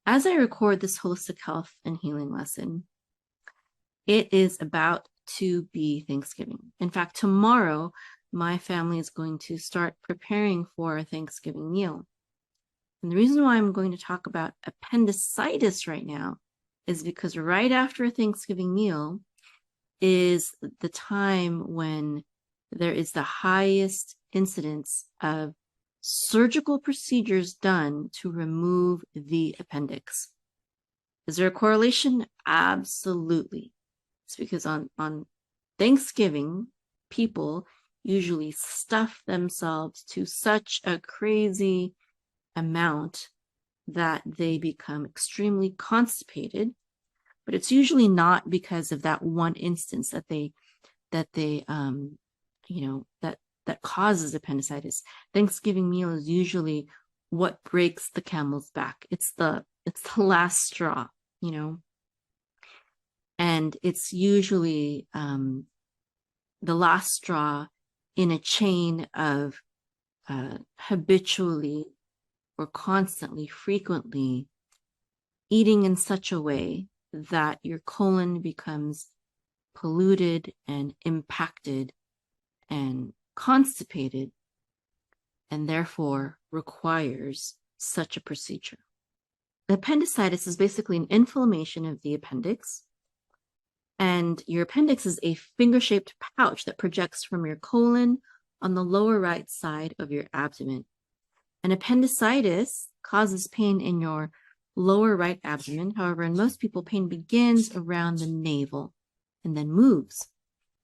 As I record this holistic health and healing lesson, it is about to be Thanksgiving. In fact, tomorrow, my family is going to start preparing for a Thanksgiving meal. And the reason why I'm going to talk about appendicitis right now is because right after a Thanksgiving meal is the time when there is the highest incidence of surgical procedures done to remove the appendix. Is there a correlation? Absolutely. It's because on Thanksgiving, people usually stuff themselves to such a crazy amount that they become extremely constipated, but it's usually not because of that one instance that causes appendicitis. Thanksgiving meal is usually what breaks the camel's back. It's the last straw, and it's usually the last straw in a chain of habitually or constantly, frequently eating in such a way that your colon becomes polluted and impacted and constipated, and therefore requires such a procedure. Appendicitis is basically an inflammation of the appendix, and your appendix is a finger-shaped pouch that projects from your colon on the lower right side of your abdomen. And appendicitis causes pain in your lower right abdomen. However, in most people, pain begins around the navel and then moves.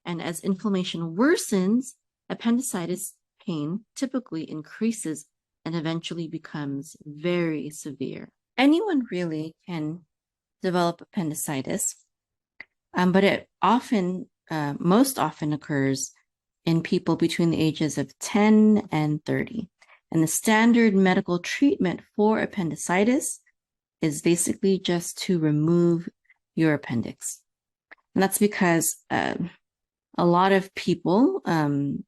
And as inflammation worsens, appendicitis pain typically increases and eventually becomes very severe. Anyone really can develop appendicitis, but it most often occurs in people between the ages of 10 and 30. And the standard medical treatment for appendicitis is basically just to remove your appendix. And that's because a lot of people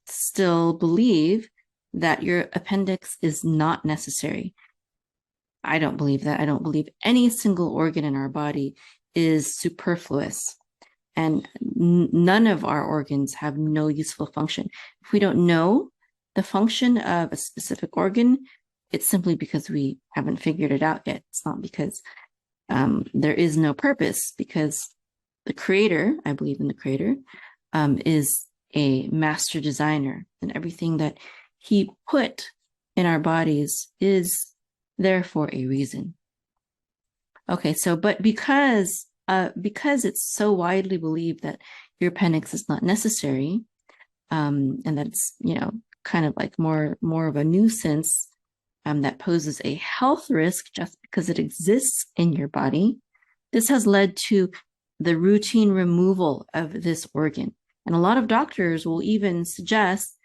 still believe that your appendix is not necessary. I don't believe that. I don't believe any single organ in our body is superfluous. And none of our organs have no useful function. If we don't know the function of a specific organ, it's simply because we haven't figured it out yet. It's not because there is no purpose, because the creator, I believe in the creator, is a master designer, and everything that he put in our bodies is there for a reason. Okay, so but because it's so widely believed that your appendix is not necessary, and that's kind of like more of a nuisance that poses a health risk just because it exists in your body, this has led to the routine removal of this organ. And a lot of doctors will even suggest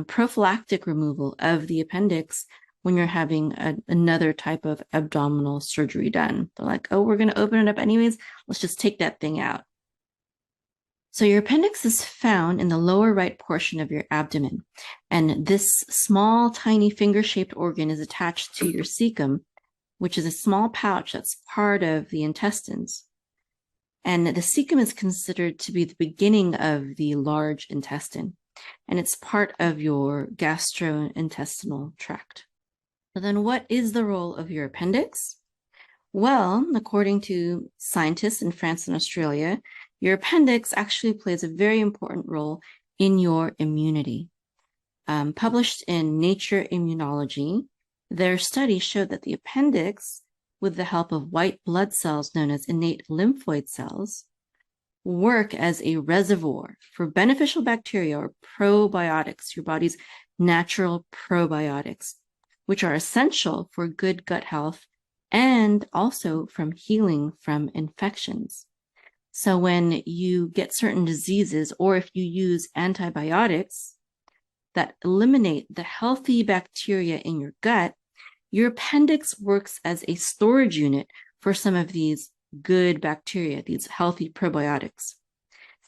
prophylactic removal of the appendix when you're having another type of abdominal surgery done. They're like, oh, we're going to open it up anyways. Let's just take that thing out. So your appendix is found in the lower right portion of your abdomen. And this small, tiny finger-shaped organ is attached to your cecum, which is a small pouch that's part of the intestines. And the cecum is considered to be the beginning of the large intestine, and it's part of your gastrointestinal tract. So then what is the role of your appendix? Well, according to scientists in France and Australia, your appendix actually plays a very important role in your immunity. Published in Nature Immunology, their study showed that the appendix, with the help of white blood cells known as innate lymphoid cells, work as a reservoir for beneficial bacteria or probiotics, your body's natural probiotics, which are essential for good gut health and also from healing from infections. So when you get certain diseases, or if you use antibiotics that eliminate the healthy bacteria in your gut, your appendix works as a storage unit for some of these good bacteria, these healthy probiotics.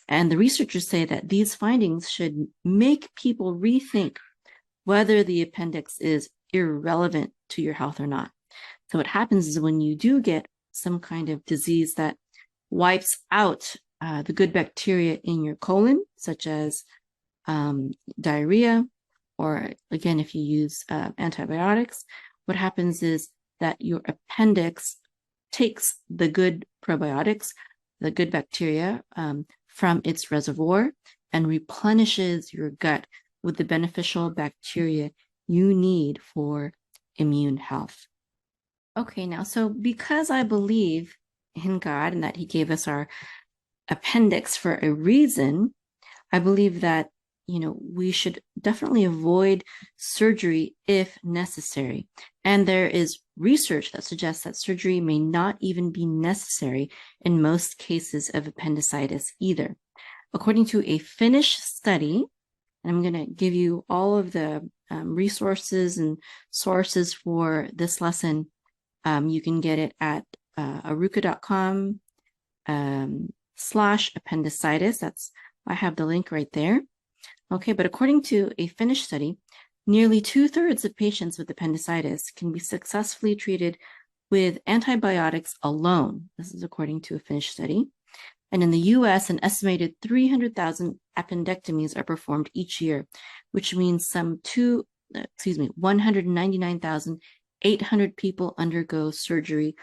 And the researchers say that these findings should make people rethink whether the appendix is irrelevant to your health or not. So what happens is when you do get some kind of disease that wipes out the good bacteria in your colon, such as diarrhea, or again, if you use antibiotics, what happens is that your appendix takes the good probiotics, the good bacteria from its reservoir and replenishes your gut with the beneficial bacteria you need for immune health. Okay, now, so because I believe in God and that He gave us our appendix for a reason, I believe that, we should definitely avoid surgery if necessary. And there is research that suggests that surgery may not even be necessary in most cases of appendicitis either. According to a Finnish study, and I'm going to give you all of the resources and sources for this lesson. You can get it at aruka.com /appendicitis. I have the link right there. Okay, but according to a Finnish study, nearly 2/3 of patients with appendicitis can be successfully treated with antibiotics alone. This is according to a Finnish study. And in the US, an estimated 300,000 appendectomies are performed each year, which means 199,800 people undergo surgery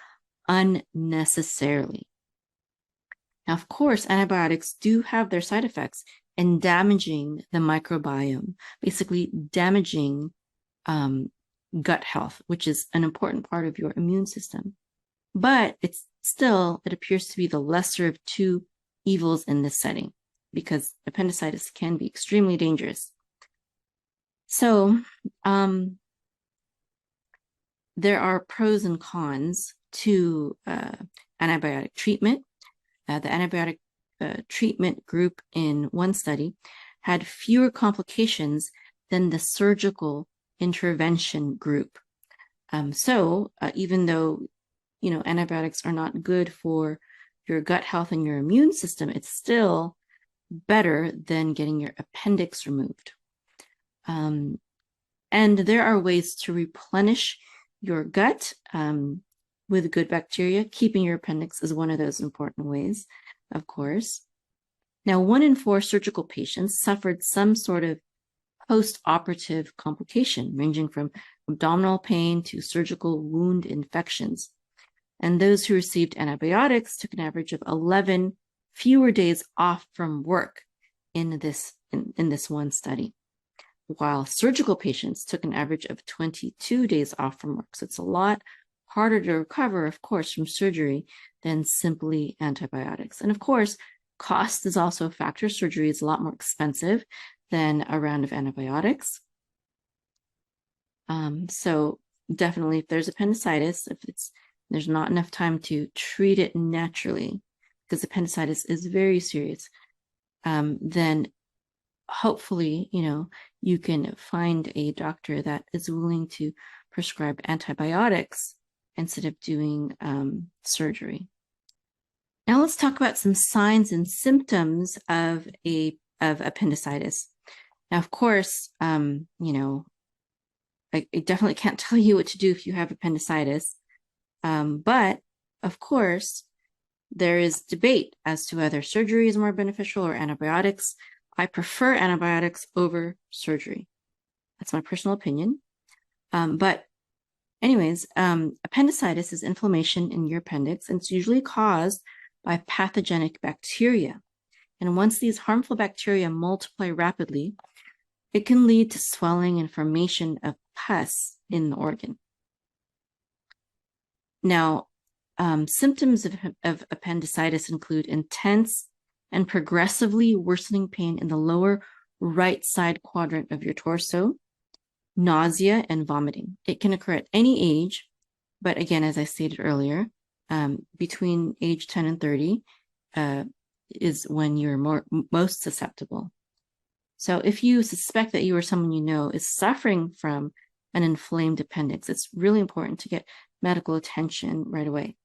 unnecessarily. Now, of course, antibiotics do have their side effects in damaging the microbiome, basically damaging gut health, which is an important part of your immune system. But it appears to be the lesser of two evils in this setting, because appendicitis can be extremely dangerous. So there are pros and cons to antibiotic treatment. The antibiotic treatment group in one study had fewer complications than the surgical intervention group. So even though antibiotics are not good for your gut health and your immune system, it's still better than getting your appendix removed. And there are ways to replenish your gut with good bacteria. Keeping your appendix is one of those important ways, of course. Now, 1 in 4 surgical patients suffered some sort of post-operative complication, ranging from abdominal pain to surgical wound infections. And those who received antibiotics took an average of 11 fewer days off from work in this one study, while surgical patients took an average of 22 days off from work. So it's a lot harder to recover, of course, from surgery than simply antibiotics. And of course, cost is also a factor. Surgery is a lot more expensive than a round of antibiotics. So definitely, if there's appendicitis, there's not enough time to treat it naturally, because appendicitis is very serious, then hopefully, you can find a doctor that is willing to prescribe antibiotics instead of doing surgery. Now let's talk about some signs and symptoms of appendicitis. Now, of course, I definitely can't tell you what to do if you have appendicitis. But of course, there is debate as to whether surgery is more beneficial or antibiotics. I prefer antibiotics over surgery. That's my personal opinion. But anyways, appendicitis is inflammation in your appendix, and it's usually caused by pathogenic bacteria. And once these harmful bacteria multiply rapidly, it can lead to swelling and formation of pus in the organ. Now, symptoms of appendicitis include intense and progressively worsening pain in the lower right side quadrant of your torso, nausea, and vomiting. It can occur at any age, but again, as I stated earlier, between age 10 and 30 is when you're most susceptible. So if you suspect that you or someone you know is suffering from an inflamed appendix, it's really important to get medical attention right away.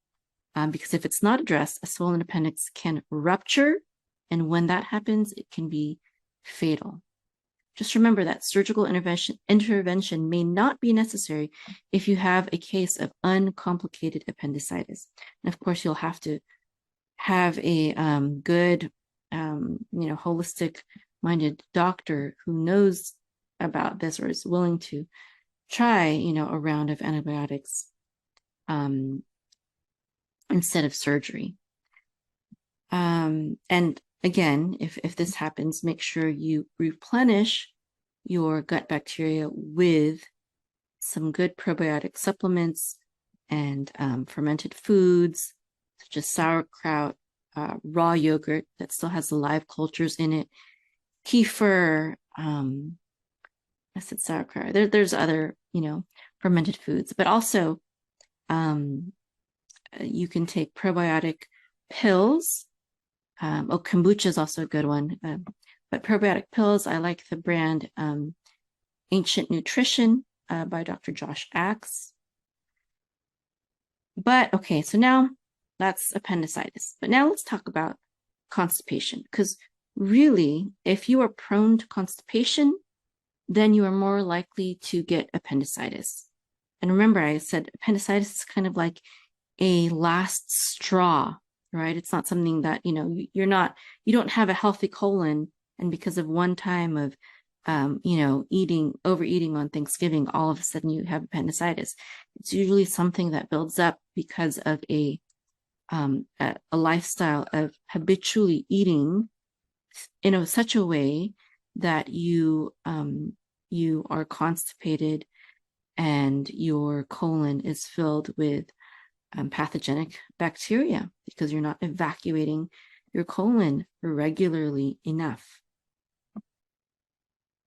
Because if it's not addressed, a swollen appendix can rupture, and when that happens, it can be fatal. just remember that surgical intervention may not be necessary if you have a case of uncomplicated appendicitis. And of course, you'll have to have a good, holistic-minded doctor who knows about this or is willing to try, a round of antibiotics instead of surgery. And again, if this happens, make sure you replenish your gut bacteria with some good probiotic supplements and fermented foods, such as sauerkraut, raw yogurt that still has the live cultures in it, kefir, I said sauerkraut. There's other, fermented foods, but also you can take probiotic pills. Kombucha is also a good one. But probiotic pills, I like the brand Ancient Nutrition by Dr. Josh Axe. But okay, so now that's appendicitis. But now let's talk about constipation, because really, if you are prone to constipation, then you are more likely to get appendicitis. And remember, I said appendicitis is kind of like a last straw, right? It's not something that, you don't have a healthy colon, and because of one time of, overeating on Thanksgiving, all of a sudden you have appendicitis. It's usually something that builds up because of a lifestyle of habitually eating in such a way that you are constipated and your colon is filled with pathogenic bacteria because you're not evacuating your colon regularly enough.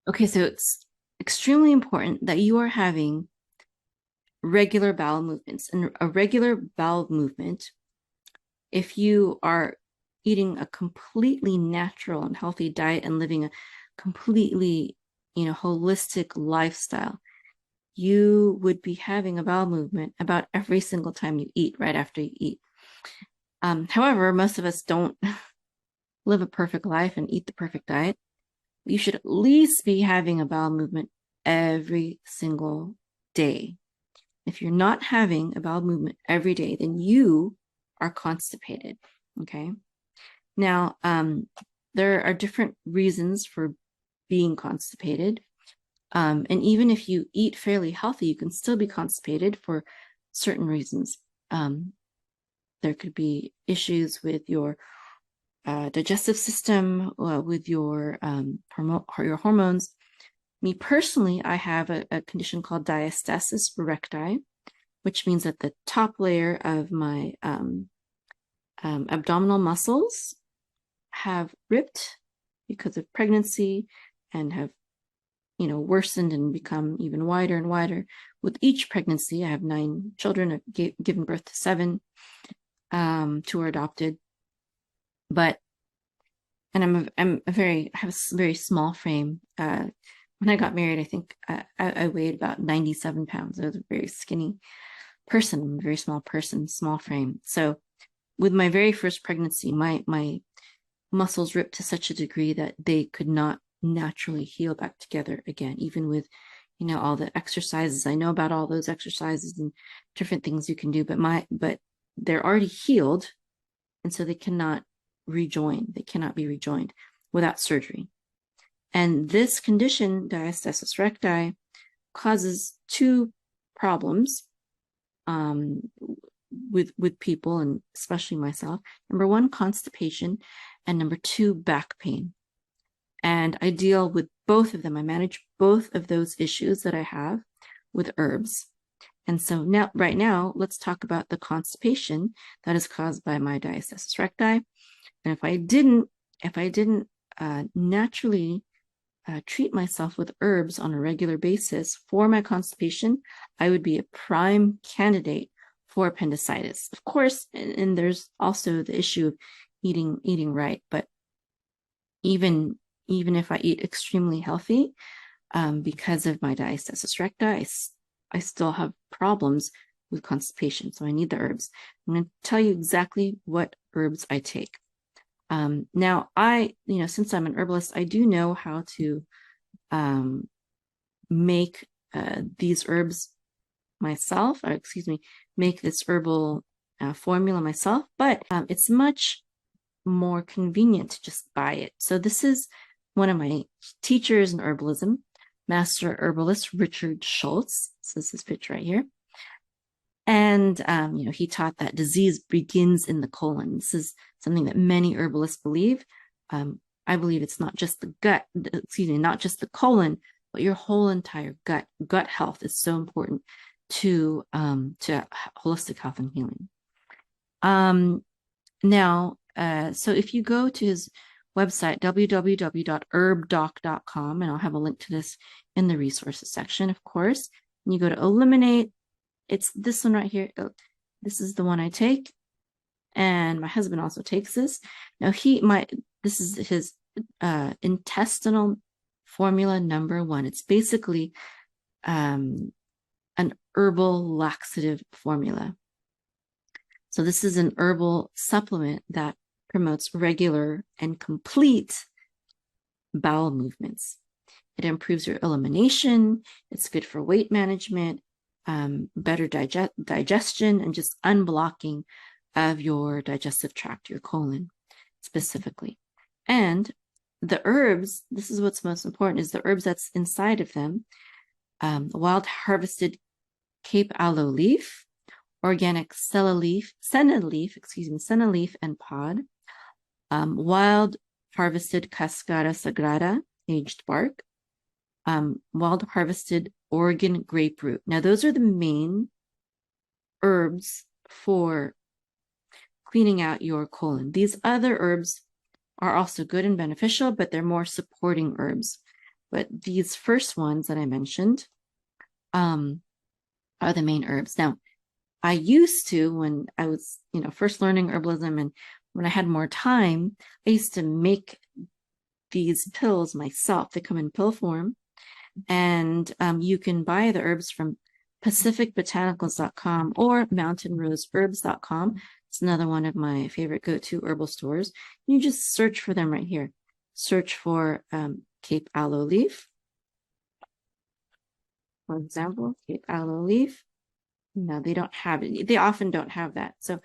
Okay, so it's extremely important that you are having regular bowel movements. And a regular bowel movement, if you are eating a completely natural and healthy diet and living a completely, holistic lifestyle, you would be having a bowel movement about every single time you eat, right after you eat. However, most of us don't live a perfect life and eat the perfect diet. You should at least be having a bowel movement every single day. If you're not having a bowel movement every day, then you are constipated, okay? Now, there are different reasons for being constipated. And even if you eat fairly healthy, you can still be constipated for certain reasons. There could be issues with your digestive system, with your hormones. Me personally, I have a condition called diastasis recti, which means that the top layer of my abdominal muscles have ripped because of pregnancy and have worsened and become even wider and wider. With each pregnancy, I have 9 children. I've given birth to 7. 2 are adopted. And I have a very small frame. When I got married, I think I weighed about 97 pounds. I was a very skinny person, very small person, small frame. So with my very first pregnancy, my muscles ripped to such a degree that they could not naturally heal back together again, even with, all the exercises. I know about all those exercises and different things you can do, but they're already healed. And so they cannot rejoin. They cannot be rejoined without surgery. And this condition, diastasis recti, causes 2 problems with people, and especially myself. Number 1, constipation, and number 2, back pain. And I deal with both of them. I manage both of those issues that I have with herbs. And so right now, let's talk about the constipation that is caused by my diastasis recti. And if I didn't naturally treat myself with herbs on a regular basis for my constipation, I would be a prime candidate for appendicitis. Of course, and there's also the issue of eating right. But even if I eat extremely healthy, because of my diastasis recti, I still have problems with constipation. So I need the herbs. I'm going to tell you exactly what herbs I take. Now, since I'm an herbalist, I do know how to make these herbs myself, or excuse me, make this herbal formula myself, but it's much more convenient to just buy it. So this is one of my teachers in herbalism, master herbalist Richard Schultz. So this is his picture right here. And, he taught that disease begins in the colon. This is something that many herbalists believe. I believe it's not just the gut, not just the colon, but your whole entire gut. Gut health is so important to holistic health and healing. So if you go to his website, www.herbdoc.com, and I'll have a link to this in the resources section, of course, and you go to eliminate, it's this one right here. This is the one I take, and my husband also takes this. Now this is his intestinal formula number 1. It's basically an herbal laxative formula. So this is an herbal supplement that promotes regular and complete bowel movements. It improves your elimination. It's good for weight management, better digestion, and just unblocking of your digestive tract, your colon specifically. And the herbs, this is what's most important, is the herbs that's inside of them. Wild harvested Cape aloe leaf, organic senna leaf and pod, wild harvested cascara sagrada, aged bark, wild harvested Oregon grapefruit. Now, those are the main herbs for cleaning out your colon. These other herbs are also good and beneficial, but they're more supporting herbs. But these first ones that I mentioned are the main herbs. Now, I used to, when I was, first learning herbalism, and when I had more time, I used to make these pills myself. They come in pill form, and you can buy the herbs from pacificbotanicals.com or mountainroseherbs.com. It's another one of my favorite go-to herbal stores. You just search for them right here. Search for Cape aloe leaf, for example, Cape aloe leaf. No, they don't have it. They often don't have that. So,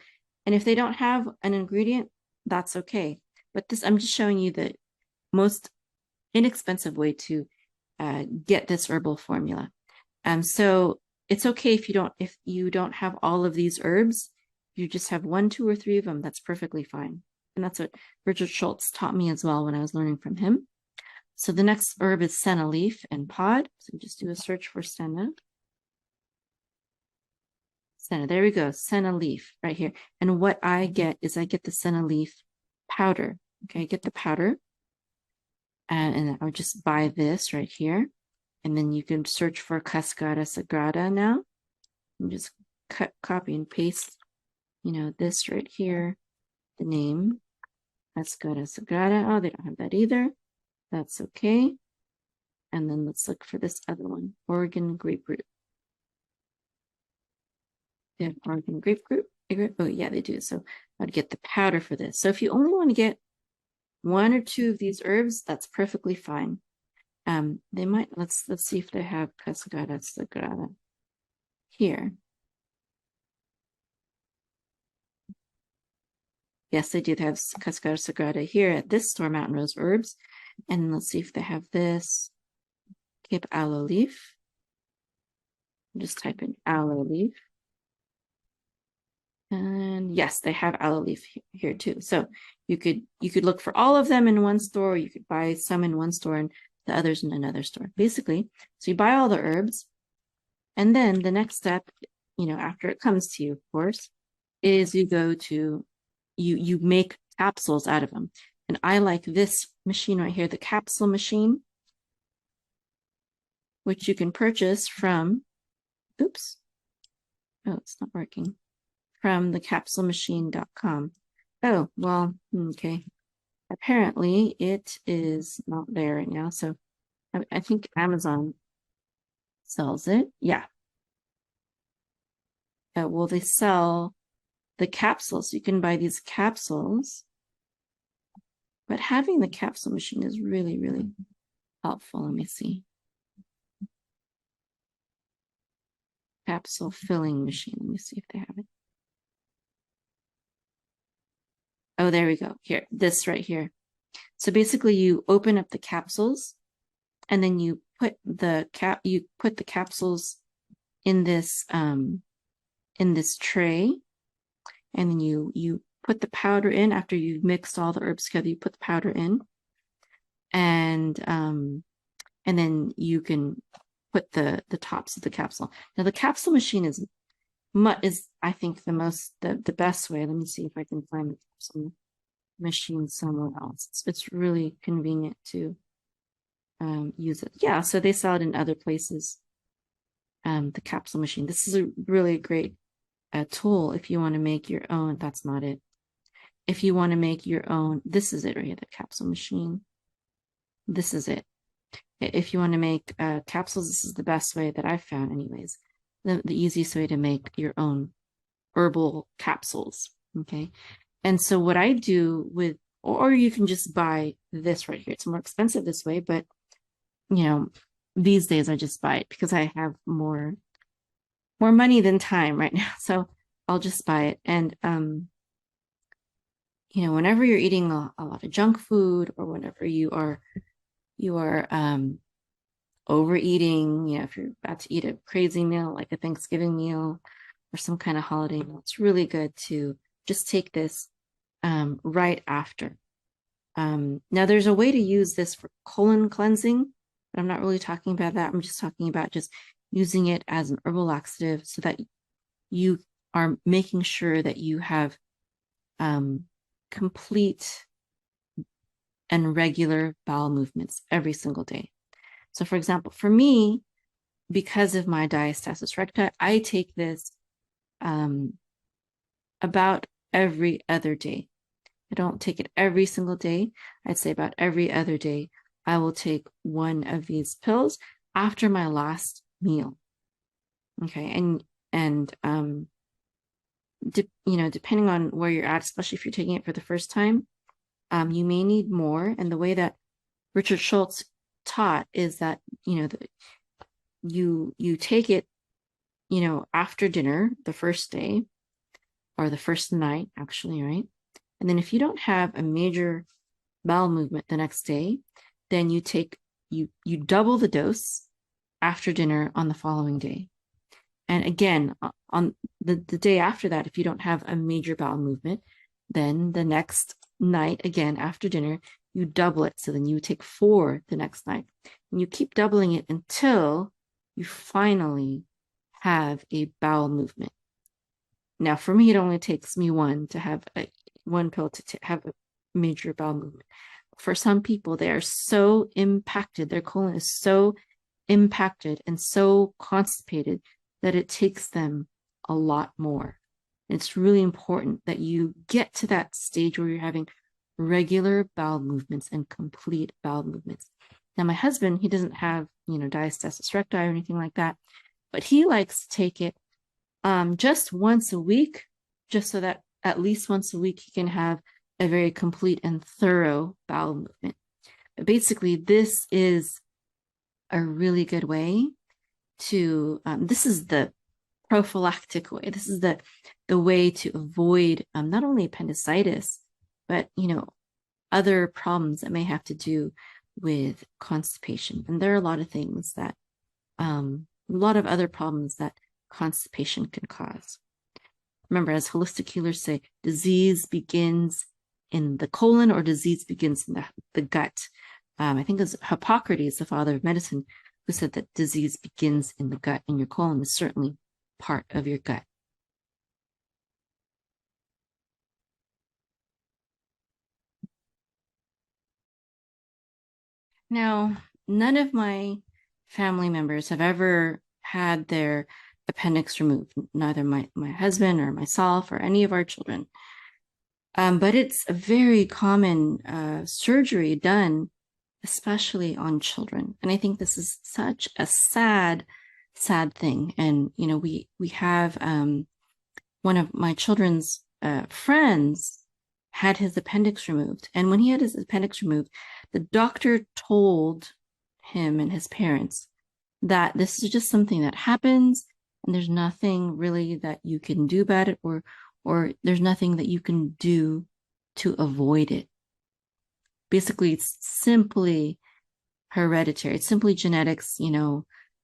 and if they don't have an ingredient, that's okay. But this, I'm just showing you the most inexpensive way to get this herbal formula. So it's okay if you don't have all of these herbs. You just have 1, 2, or 3 of them. That's perfectly fine. And that's what Richard Schultz taught me as well when I was learning from him. So the next herb is senna leaf and pod. So just do a search for senna. Senna, there we go, senna leaf right here. And what I get is I get the senna leaf powder. Okay, I get the powder. And I would just buy this right here. And then you can search for cascara sagrada now. And just copy and paste, this right here, the name, cascara sagrada. Oh, they don't have that either. That's okay. And then let's look for this other one, Oregon grapefruit. They have Oregon grapefruit. Oh, yeah, they do. So I'd get the powder for this. So if you only want to get 1 or 2 of these herbs, that's perfectly fine. They might, let's see if they have cascara sagrada here. Yes, they do have cascara sagrada here at this store, Mountain Rose Herbs. And let's see if they have this Cape aloe leaf. Just type in aloe leaf. And yes, they have aloe leaf here too. So you could look for all of them in one store. You could buy some in one store and the others in another store. Basically, so you buy all the herbs, and then the next step, after it comes to you, of course, is you go to you make capsules out of them. And I like this machine right here, the capsule machine, which you can purchase from. Oops. Oh, it's not working. From thecapsulemachine.com. Oh, well, okay. Apparently it is not there right now. So I think Amazon sells it. Yeah. Well, they sell the capsules. You can buy these capsules. But having the capsule machine is really, really helpful. Let me see. Capsule filling machine. Let me see if they have it. Oh, there we go. Here, this right here. So basically you open up the capsules and then you put the capsules in this tray, and then you put the powder in after you've mixed all the herbs together. You put the powder in, and then you can put the tops of the capsule. Now the capsule machine is I think the best way. Let me see if I can find the capsule machine somewhere else. It's really convenient to use it. Yeah, so they sell it in other places. The capsule machine. This is a really great tool if you want to make your own. That's not it. If you want to make your own, this is it right here, the capsule machine. This is it. If you want to make capsules, this is the best way that I've found anyways. The easiest way to make your own herbal capsules. Okay. And so what I do with, or you can just buy this right here. It's more expensive this way, but these days I just buy it because I have more money than time right now. So I'll just buy it. And, whenever you're eating a lot of junk food, or whenever you are overeating, if you're about to eat a crazy meal, like a Thanksgiving meal or some kind of holiday meal, it's really good to just take this right after. Now there's a way to use this for colon cleansing, but I'm not really talking about that. I'm just talking about just using it as an herbal laxative so that you are making sure that you have complete and regular bowel movements every single day. So for example, for me, because of my diastasis recti, I take this about every other day. I don't take it every single day. I'd say about every other day, I will take one of these pills after my last meal. Okay. And depending on where you're at, especially if you're taking it for the first time, you may need more. And the way that Richard Schultz taught is that, you take it, after dinner, the first day, or the first night, actually, right? And then if you don't have a major bowel movement the next day, then you double the dose after dinner on the following day. And again, on the day after that, if you don't have a major bowel movement, then the next night, again, after dinner, you double it. So then you take 4 the next night. And you keep doubling it until you finally have a bowel movement. Now, for me, it only takes me one pill to have a major bowel movement. For some people, they are so impacted, their colon is so impacted and so constipated that it takes them a lot more. It's really important that you get to that stage where you're having regular bowel movements and complete bowel movements. Now, my husband, he doesn't have, diastasis recti or anything like that, but he likes to take it just once a week, just so that at least once a week he can have a very complete and thorough bowel movement. But basically, this is a really good way to, this is the prophylactic way. This is the way to avoid not only appendicitis, but, other problems that may have to do with constipation. And there are a lot of things that, a lot of other problems that constipation can cause. Remember, as holistic healers say, disease begins in the colon, or disease begins in the gut. I think it was Hippocrates, the father of medicine, who said that disease begins in the gut, and your colon is certainly part of your gut. Now, none of my family members have ever had their appendix removed, neither my husband or myself or any of our children. But it's a very common surgery done, especially on children. And I think this is such a sad thing. And, we have one of my children's friends had his appendix removed. And when he had his appendix removed, the doctor told him and his parents that this is just something that happens and there's nothing really that you can do about it, or there's nothing that you can do to avoid it. Basically, it's simply hereditary. It's simply genetics,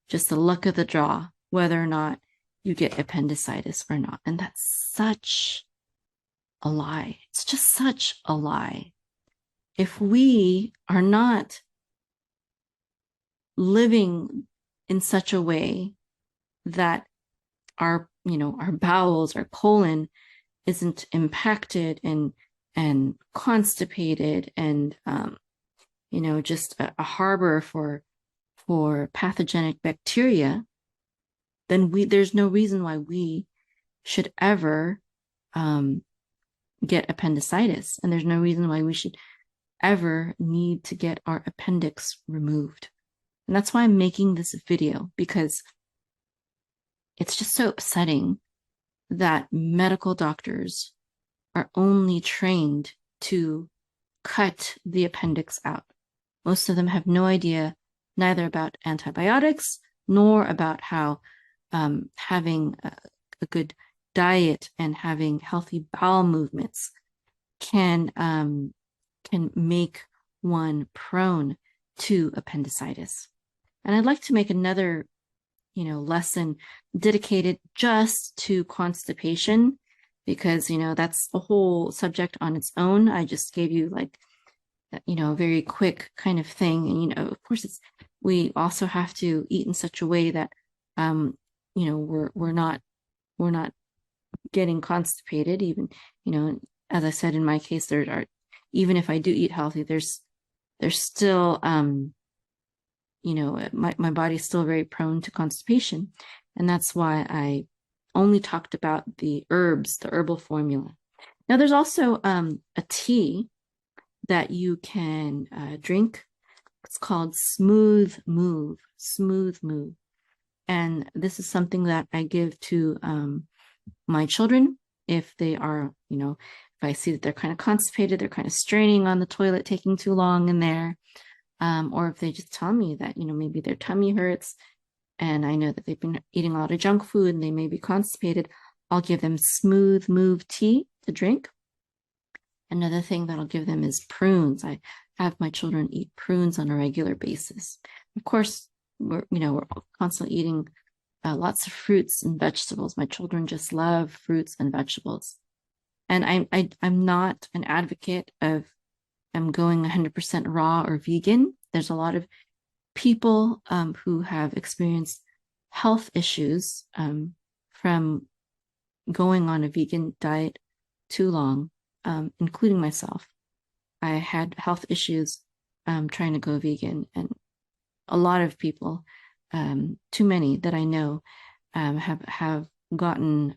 just the luck of the draw, whether or not you get appendicitis or not. And that's such a lie. It's just such a lie. If we are not living in such a way that our bowels, our colon isn't impacted and constipated and just a harbor for pathogenic bacteria, then there's no reason why we should ever get appendicitis, and there's no reason why we should ever need to get our appendix removed. And that's why I'm making this video, because it's just so upsetting that medical doctors are only trained to cut the appendix out. Most of them have no idea neither about antibiotics nor about how having a good diet and having healthy bowel movements can make one prone to appendicitis. And I'd like to make another lesson dedicated just to constipation, because that's a whole subject on its own. I just gave you a very quick kind of thing, and of course we also have to eat in such a way that we're not getting constipated. Even as I said, in my case, even if I do eat healthy, there's still my body's still very prone to constipation. And that's why I only talked about the herbs, the herbal formula. Now, there's also a tea that you can drink. It's called Smooth Move. And this is something that I give to my children if they are, if I see that they're kind of constipated, they're kind of straining on the toilet, taking too long in there. Or if they just tell me that, maybe their tummy hurts and I know that they've been eating a lot of junk food and they may be constipated, I'll give them Smooth Move tea to drink. Another thing that I'll give them is prunes. I have my children eat prunes on a regular basis. Of course, we're constantly eating lots of fruits and vegetables. My children just love fruits and vegetables. And I'm not an advocate of going 100% raw or vegan. There's a lot of people who have experienced health issues from going on a vegan diet too long, including myself. I had health issues trying to go vegan, and a lot of people, too many that I know, have gotten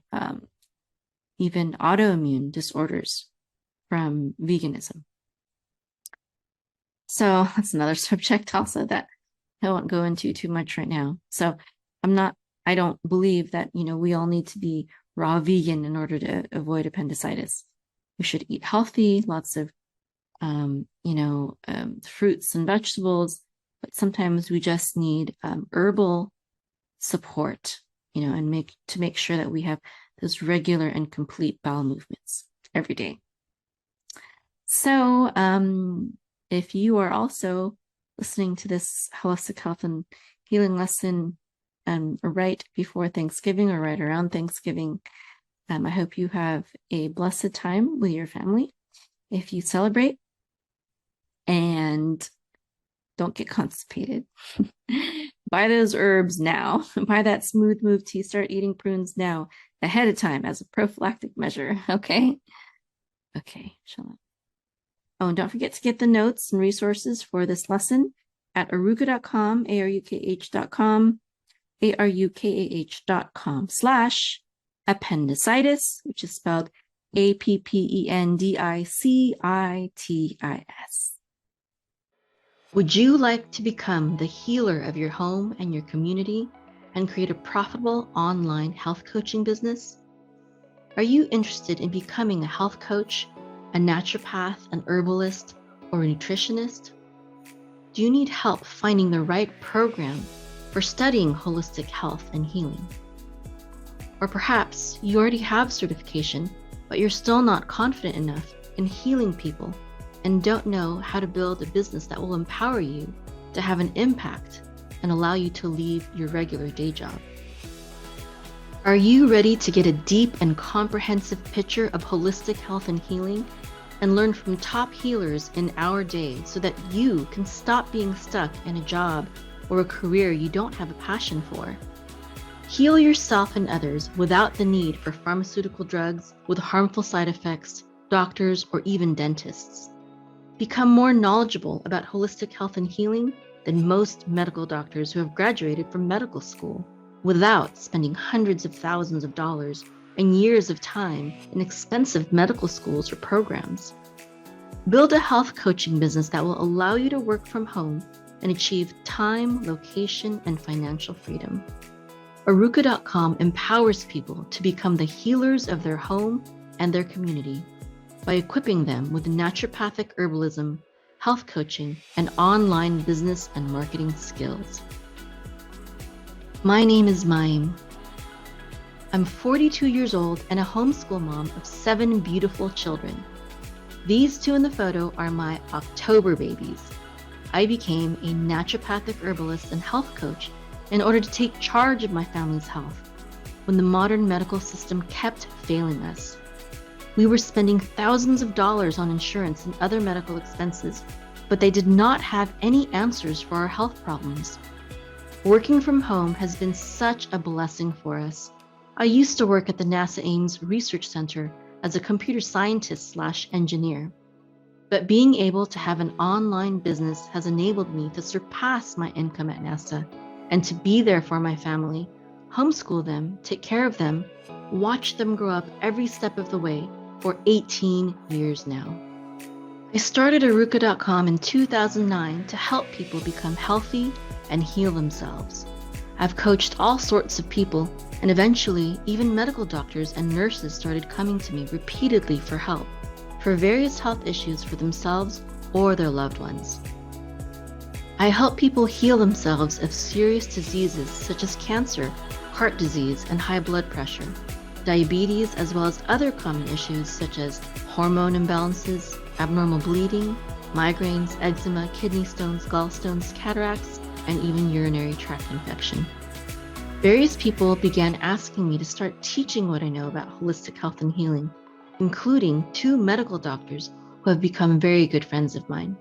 even autoimmune disorders from veganism. So that's another subject also that I won't go into too much right now. So I don't believe that, we all need to be raw vegan in order to avoid appendicitis. We should eat healthy, lots of, fruits and vegetables, but sometimes we just need herbal support, and make sure that we have those regular and complete bowel movements every day. So, if you are also listening to this holistic health and healing lesson right before Thanksgiving or right around Thanksgiving, I hope you have a blessed time with your family if you celebrate, and don't get constipated. Buy those herbs now. Buy that Smooth Move tea. Start eating prunes now ahead of time as a prophylactic measure. Okay? Okay, shalom. Oh, and don't forget to get the notes and resources for this lesson at arukah.com, arukah.com, arukah.com/appendicitis, which is spelled APPENDICITIS. Would you like to become the healer of your home and your community and create a profitable online health coaching business? Are you interested in becoming a health coach, a naturopath, an herbalist, or a nutritionist? Do you need help finding the right program for studying holistic health and healing? Or perhaps you already have certification, but you're still not confident enough in healing people and don't know how to build a business that will empower you to have an impact and allow you to leave your regular day job. Are you ready to get a deep and comprehensive picture of holistic health and healing and learn from top healers in our day so that you can stop being stuck in a job or a career you don't have a passion for? Heal yourself and others without the need for pharmaceutical drugs with harmful side effects, doctors, or even dentists. Become more knowledgeable about holistic health and healing than most medical doctors who have graduated from medical school without spending hundreds of thousands of dollars and years of time in expensive medical schools or programs. Build a health coaching business that will allow you to work from home and achieve time, location, and financial freedom. Aruka.com empowers people to become the healers of their home and their community by equipping them with naturopathic herbalism, health coaching, and online business and marketing skills. My name is Maim. I'm 42 years old and a homeschool mom of 7 beautiful children. These 2 in the photo are my October babies. I became a naturopathic herbalist and health coach in order to take charge of my family's health when the modern medical system kept failing us. We were spending thousands of dollars on insurance and other medical expenses, but they did not have any answers for our health problems. Working from home has been such a blessing for us. I used to work at the NASA Ames Research Center as a computer scientist/engineer, but being able to have an online business has enabled me to surpass my income at NASA and to be there for my family, homeschool them, take care of them, watch them grow up every step of the way for 18 years now. I started Aruka.com in 2009 to help people become healthy and heal themselves. I've coached all sorts of people, and eventually even medical doctors and nurses started coming to me repeatedly for help for various health issues for themselves or their loved ones. I help people heal themselves of serious diseases such as cancer, heart disease, and high blood pressure, diabetes, as well as other common issues such as hormone imbalances, abnormal bleeding, migraines, eczema, kidney stones, gallstones, cataracts, and even urinary tract infection. Various people began asking me to start teaching what I know about holistic health and healing, including 2 medical doctors who have become very good friends of mine.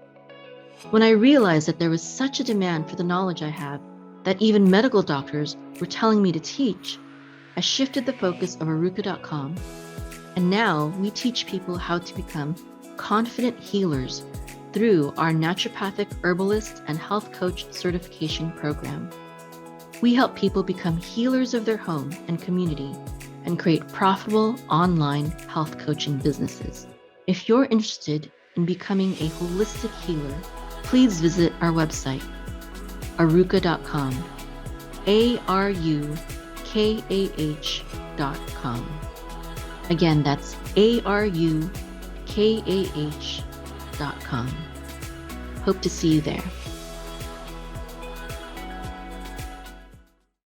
When I realized that there was such a demand for the knowledge I have that even medical doctors were telling me to teach, I shifted the focus of Aruka.com, and now we teach people how to become confident healers through our naturopathic herbalist and health coach certification program. We help people become healers of their home and community and create profitable online health coaching businesses. If you're interested in becoming a holistic healer, please visit our website, aruka.com, ARUKAH.com. Again, that's ARUKAH.com. Hope to see you there.